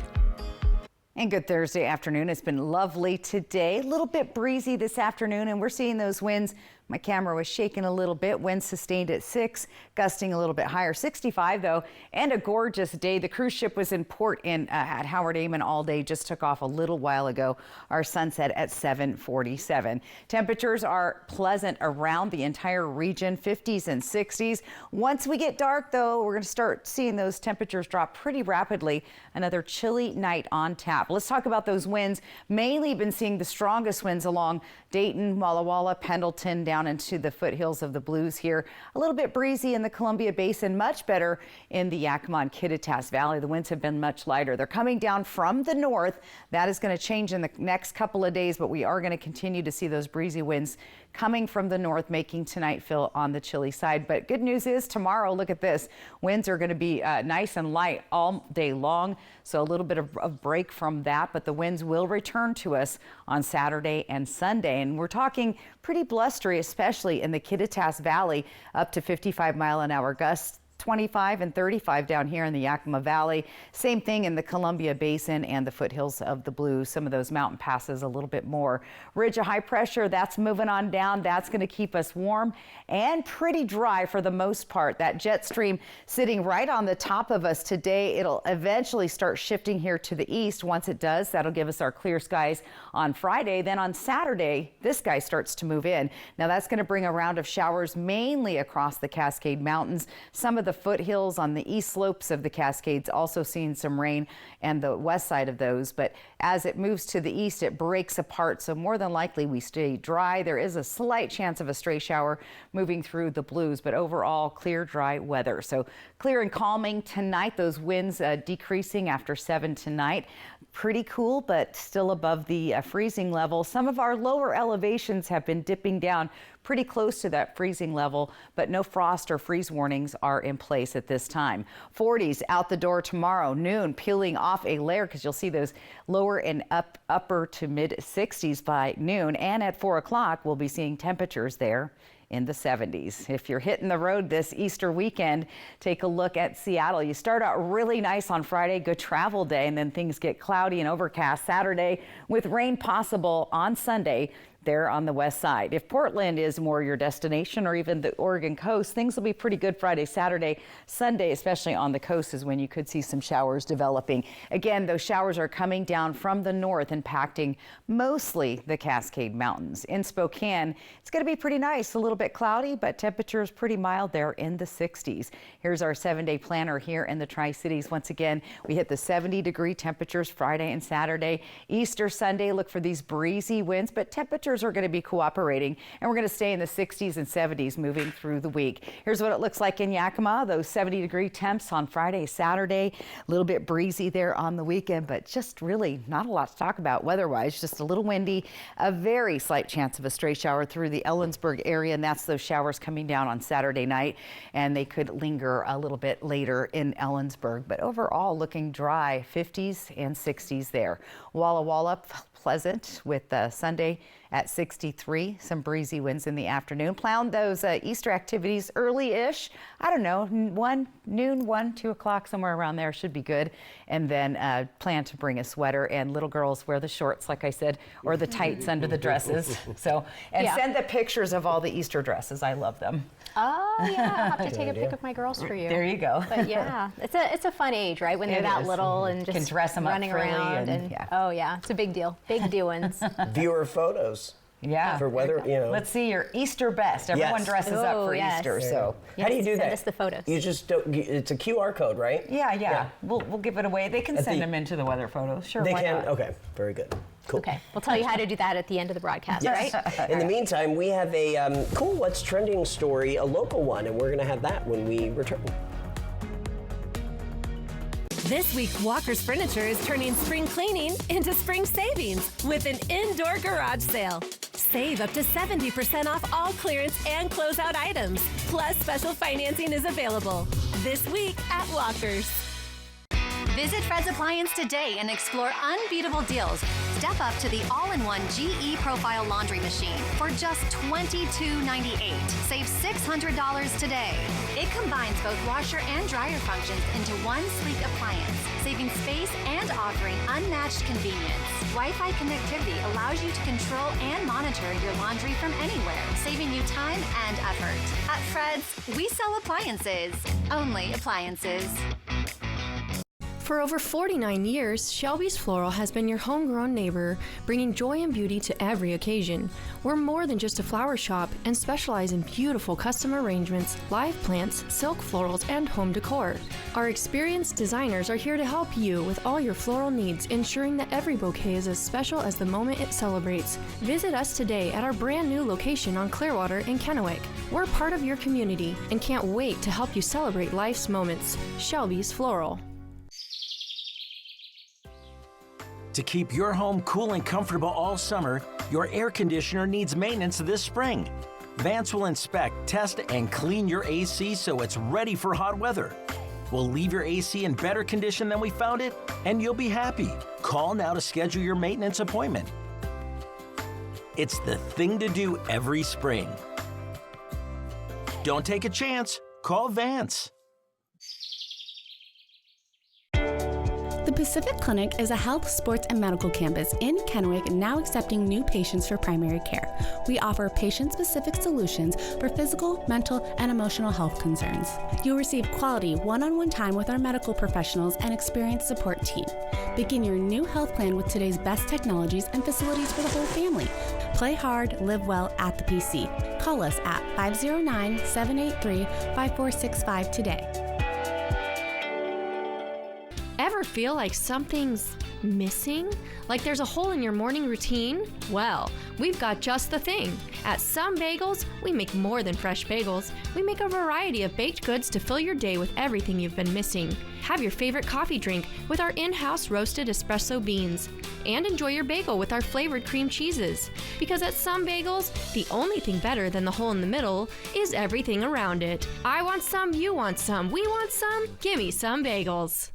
And good Thursday afternoon. It's been lovely today. A little bit breezy this afternoon, and we're seeing those winds My camera was shaking a little bit. Winds sustained at 6, gusting a little bit higher. 65 though, and a gorgeous day. The cruise ship was in port at Howard Amen all day. Just took off a little while ago. Our sunset at 7:47. Temperatures are pleasant around the entire region, 50s and 60s. Once we get dark though, we're going to start seeing those temperatures drop pretty rapidly. Another chilly night on tap. Let's talk about those winds. Mainly been seeing the strongest winds along Dayton, Walla Walla, Pendleton, down into the foothills of the Blues here. A little bit breezy in the Columbia Basin, much better in the Yakima and Kittitas Valley. The winds have been much lighter. They're coming down from the north. That is going to change in the next couple of days, but we are going to continue to see those breezy winds coming from the north, making tonight feel on the chilly side. But good news is tomorrow, look at this. Winds are going to be nice and light all day long. So a little bit of a break from that, but the winds will return to us on Saturday and Sunday. And we're talking pretty blustery, especially in the Kittitas Valley, up to 55-mile-an-hour gusts. 25 and 35 down here in the Yakima Valley. Same thing in the Columbia Basin and the foothills of the Blues. Some of those mountain passes a little bit more. Ridge of high pressure, that's moving on down. That's going to keep us warm and pretty dry for the most part. That jet stream sitting right on the top of us today. It'll eventually start shifting here to the east. Once it does, that'll give us our clear skies on Friday. Then on Saturday, this guy starts to move in. Now that's going to bring a round of showers mainly across the Cascade Mountains. Some of the foothills on the east slopes of the Cascades also seeing some rain, and the west side of those. But as it moves to the east, it breaks apart. So more than likely we stay dry. There is a slight chance of a stray shower moving through the Blues, but overall clear, dry weather. So clear and calming tonight. Those winds decreasing after 7 tonight. Pretty cool, but still above the freezing level. Some of our lower elevations have been dipping down pretty close to that freezing level, but no frost or freeze warnings are in place at this time. 40s out the door tomorrow, noon, peeling off a layer because you'll see those lower and upper to mid 60s by noon. And at 4 o'clock, we'll be seeing temperatures there in the 70s. If you're hitting the road this Easter weekend, take a look at Seattle. You start out really nice on Friday, good travel day, and then things get cloudy and overcast Saturday with rain possible on Sunday there on the west side. If Portland is more your destination, or even the Oregon coast, things will be pretty good Friday, Saturday, Sunday, especially on the coast is when you could see some showers developing. Again, those showers are coming down from the north, impacting mostly the Cascade Mountains. In Spokane, it's going to be pretty nice, a little bit cloudy, but temperatures pretty mild there in the 60s. Here's our 7-day planner here in the Tri-Cities. Once again, we hit the 70-degree temperatures Friday and Saturday. Easter Sunday, look for these breezy winds, but temperatures are going to be cooperating, and we're going to stay in the 60s and 70s moving through the week. Here's what it looks like in Yakima. Those 70-degree temps on Friday, Saturday. A little bit breezy there on the weekend, but just really not a lot to talk about weather-wise. Just a little windy. A very slight chance of a stray shower through the Ellensburg area, and that's those showers coming down on Saturday night, and they could linger a little bit later in Ellensburg. But overall, looking dry, 50s and 60s there. Walla Walla, pleasant with Sunday at 63, some breezy winds in the afternoon. Plan those Easter activities early-ish. I don't know, noon, 1, 2 o'clock, somewhere around there should be good. And then plan to bring a sweater, and little girls wear the shorts, like I said, or the tights under the dresses. So, and send the pictures of all the Easter dresses. I love them. Oh yeah, I'll have to take a pic of my girls for you. There you go. But yeah, it's a fun age, right? When they're that little and just can dress them running up around and yeah. Oh yeah, it's a big deal. Big doings. Viewer photos. Yeah. For weather, you know. Let's see your Easter best. Everyone dresses up for Easter. So how do you do that? Send us the photos. You just don't. It's a QR code, right? Yeah. We'll give it away. They can send them into the weather photos. Sure. They why can. not? Okay. Very good. Cool. Okay. We'll tell you how to do that at the end of the broadcast, yes. right? In the meantime, we have a cool What's Trending story, a local one, and we're going to have that when we return. This week, Walker's Furniture is turning spring cleaning into spring savings with an indoor garage sale. Save up to 70% off all clearance and closeout items. Plus, special financing is available this week at Walker's. Visit Fred's Appliance today and explore unbeatable deals. Step up to the all-in-one GE Profile laundry machine for just $22.98. Save $600 today. It combines both washer and dryer functions into one sleek appliance, saving space and offering unmatched convenience. Wi-Fi connectivity allows you to control and monitor your laundry from anywhere, saving you time and effort. At Fred's, we sell appliances. Only appliances. For over 49 years, Shelby's Floral has been your homegrown neighbor, bringing joy and beauty to every occasion. We're more than just a flower shop and specialize in beautiful custom arrangements, live plants, silk florals, and home decor. Our experienced designers are here to help you with all your floral needs, ensuring that every bouquet is as special as the moment it celebrates. Visit us today at our brand new location on Clearwater in Kennewick. We're part of your community and can't wait to help you celebrate life's moments. Shelby's Floral. To keep your home cool and comfortable all summer, your air conditioner needs maintenance this spring. Vance will inspect, test, and clean your AC so it's ready for hot weather. We'll leave your AC in better condition than we found it, and you'll be happy. Call now to schedule your maintenance appointment. It's the thing to do every spring. Don't take a chance. Call Vance. The Pacific Clinic is a health, sports, and medical campus in Kennewick, now accepting new patients for primary care. We offer patient-specific solutions for physical, mental, and emotional health concerns. You'll receive quality one-on-one time with our medical professionals and experienced support team. Begin your new health plan with today's best technologies and facilities for the whole family. Play hard, live well at the PC. Call us at 509-783-5465 today. Ever feel like something's missing? Like there's a hole in your morning routine? Well, we've got just the thing. At Some Bagels, we make more than fresh bagels. We make a variety of baked goods to fill your day with everything you've been missing. Have your favorite coffee drink with our in-house roasted espresso beans. And enjoy your bagel with our flavored cream cheeses. Because at Some Bagels, the only thing better than the hole in the middle is everything around it. I want some, you want some, we want some. Gimme Some Bagels.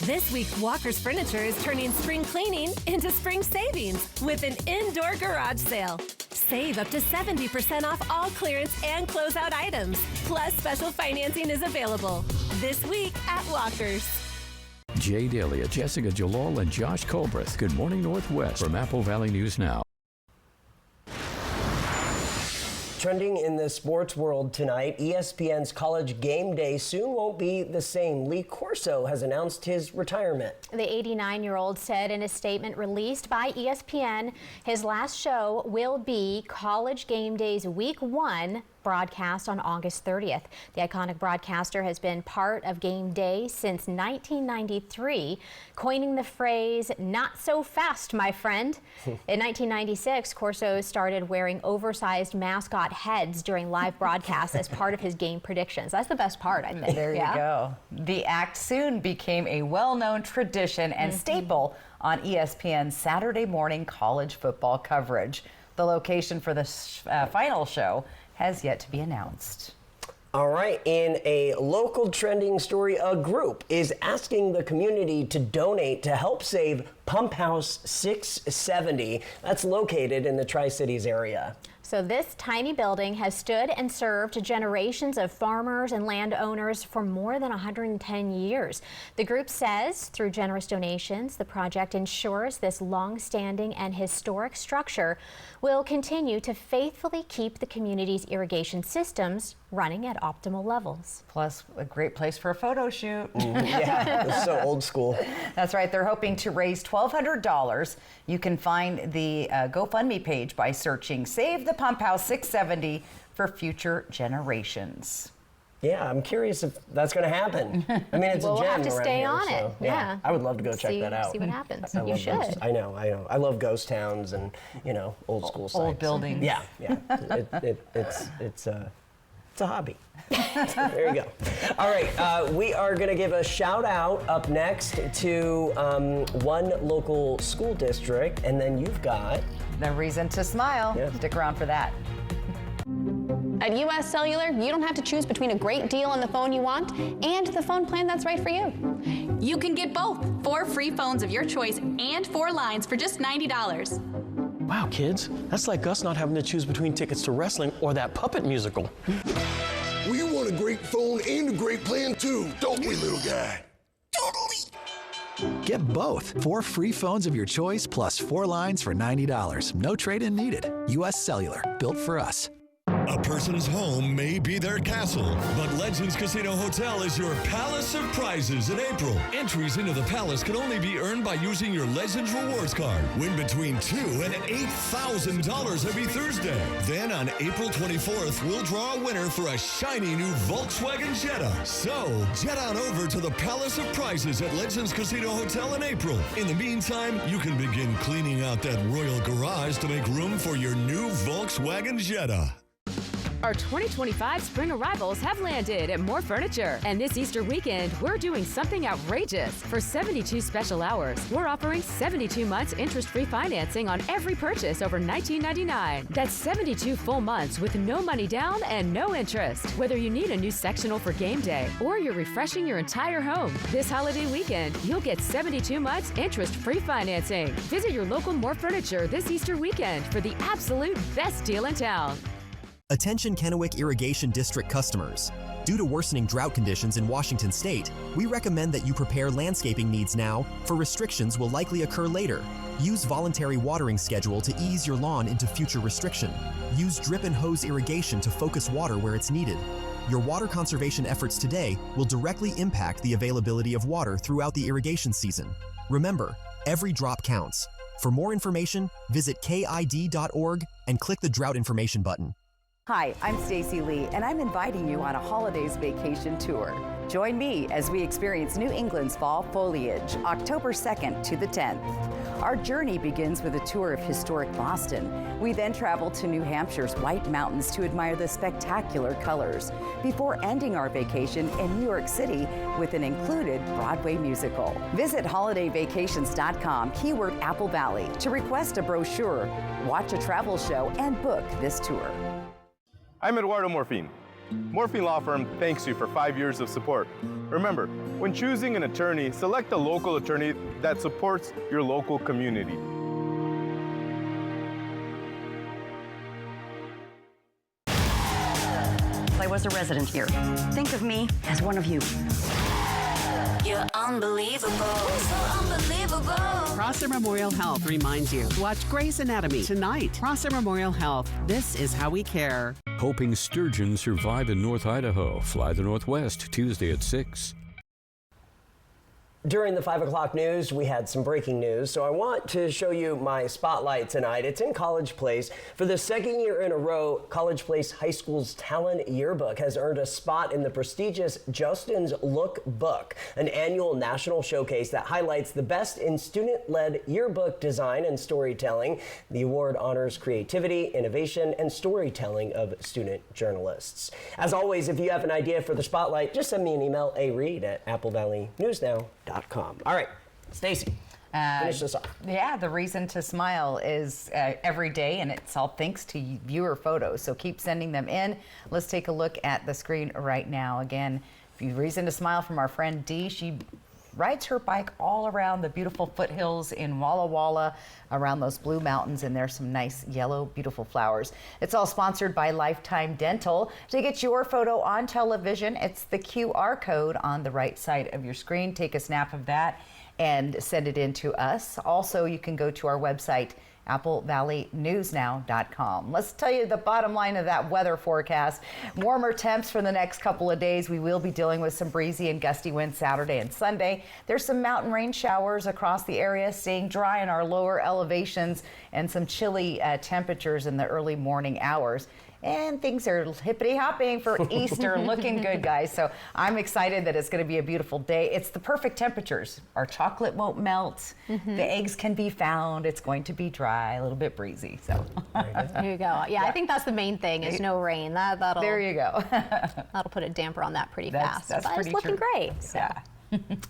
This week, Walker's Furniture is turning spring cleaning into spring savings with an indoor garage sale. Save up to 70% off all clearance and closeout items. Plus, special financing is available this week at Walker's. Jay Dalia, Jessica Jalal, and Josh Colbreth. Good morning, Northwest from Apple Valley News Now. Trending in the sports world tonight, ESPN's College Game Day soon won't be the same. Lee Corso has announced his retirement. The 89-year-old said in a statement released by ESPN, his last show will be College Game Day's Week 1 broadcast on August 30th. The iconic broadcaster has been part of Game Day since 1993, coining the phrase, "Not so fast, my friend." In 1996, Corso started wearing oversized mascot heads during live broadcasts as part of his game predictions. That's the best part, I think. There you go. The act soon became a well-known tradition and staple on ESPN's Saturday morning college football coverage. The location for the final show has yet to be announced. All right, in a local trending story, a group is asking the community to donate to help save Pump House 670. That's located in the Tri-Cities area. So this tiny building has stood and served generations of farmers and landowners for more than 110 years. The group says through generous donations, the project ensures this long-standing and historic structure will continue to faithfully keep the community's irrigation systems running at optimal levels. Plus, a great place for a photo shoot. Yeah, it's so old school. That's right. They're hoping to raise $1,200. You can find the GoFundMe page by searching Save the Pump House 670 for future generations. Yeah, I'm curious if that's going to happen. I mean, it's We'll a gem have to around stay here, on so, it. Yeah. I would love to go check that out. See what happens. I You love should. those. I know. I love ghost towns and, old school sites. Old buildings. Yeah. It's a hobby. There you go. All right, we are going to give a shout out up next to one local school district, and then you've got The reason to smile. Yeah. Stick around for that. At US Cellular, you don't have to choose between a great deal on the phone you want and the phone plan that's right for you. You can get both. 4 free phones of your choice and 4 lines for just $90. Wow, kids, that's like us not having to choose between tickets to wrestling or that puppet musical. We want a great phone and a great plan too, don't we, little guy? Get both. 4 free phones of your choice plus 4 lines for $90. No trade-in needed. US Cellular, built for us. A person's home may be their castle, but Legends Casino Hotel is your palace of prizes in April. Entries into the palace can only be earned by using your Legends Rewards card. Win between $2,000 and $8,000 every Thursday. Then on April 24th, we'll draw a winner for a shiny new Volkswagen Jetta. So, jet on over to the palace of prizes at Legends Casino Hotel in April. In the meantime, you can begin cleaning out that royal garage to make room for your new Volkswagen Jetta. Our 2025 spring arrivals have landed at More Furniture. And this Easter weekend, we're doing something outrageous. For 72 special hours, we're offering 72 months interest-free financing on every purchase over $19.99. That's 72 full months with no money down and no interest. Whether you need a new sectional for game day or you're refreshing your entire home, this holiday weekend, you'll get 72 months interest-free financing. Visit your local More Furniture this Easter weekend for the absolute best deal in town. Attention Kennewick Irrigation District customers. Due to worsening drought conditions in Washington state, we recommend that you prepare landscaping needs now, for restrictions will likely occur later. Use voluntary watering schedule to ease your lawn into future restriction. Use drip and hose irrigation to focus water where it's needed. Your water conservation efforts today will directly impact the availability of water throughout the irrigation season. Remember, every drop counts. For more information, visit KID.org and click the Drought Information button. Hi, I'm Stacy Lee, and I'm inviting you on a holidays vacation tour. Join me as we experience New England's fall foliage, October 2nd to the 10th. Our journey begins with a tour of historic Boston. We then travel to New Hampshire's White Mountains to admire the spectacular colors, before ending our vacation in New York City with an included Broadway musical. Visit holidayvacations.com, keyword Apple Valley, to request a brochure, watch a travel show, and book this tour. I'm Eduardo Morfin. Morfin Law Firm thanks you for 5 years of support. Remember, when choosing an attorney, select a local attorney that supports your local community. I was a resident here. Think of me as one of you. You're unbelievable. So unbelievable. Prosser Memorial Health reminds you to watch Grey's Anatomy tonight. Prosser Memorial Health. This is how we care. Hoping sturgeon survive in North Idaho. Fly the Northwest, Tuesday at 6. During the 5 o'clock news, we had some breaking news, so I want to show you my spotlight tonight. It's in College Place. For the second year in a row, College Place High School's Talent Yearbook has earned a spot in the prestigious Justin's Look Book, an annual national showcase that highlights the best in student-led yearbook design and storytelling. The award honors creativity, innovation, and storytelling of student journalists. As always, if you have an idea for the spotlight, just send me an email, areed@applevalleyNewsNow.com. All right, Stacy, finish this off. Yeah, the reason to smile is every day, and it's all thanks to viewer photos. So keep sending them in. Let's take a look at the screen right now. Again, reason to smile from our friend Dee. She rides her bike all around the beautiful foothills in Walla Walla, around those blue mountains, and there's some nice yellow, beautiful flowers. It's all sponsored by Lifetime Dental. To get your photo on television, it's the QR code on the right side of your screen. Take a snap of that and send it in to us. Also, you can go to our website, AppleValleyNewsNow.com. Let's tell you the bottom line of that weather forecast. Warmer temps for the next couple of days. We will be dealing with some breezy and gusty winds Saturday and Sunday. There's some mountain rain showers across the area, staying dry in our lower elevations, and some chilly temperatures in the early morning hours. And things are hippity-hopping for Easter, looking good, guys. So I'm excited that it's going to be a beautiful day. It's the perfect temperatures. Our chocolate won't melt. The eggs can be found. It's going to be dry, a little bit breezy. So there you go. Yeah, I think that's the main thing is no rain. That'll there you go. That'll put a damper on that pretty fast. That's but pretty it's looking true. great. So. Yeah.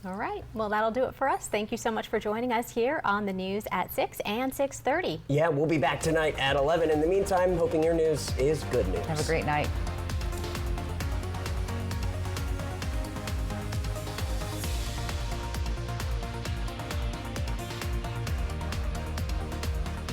All right. Well, that'll do it for us. Thank you so much for joining us here on the news at 6 and 6:30. Yeah, we'll be back tonight at 11. In the meantime, hoping your news is good news. Have a great night.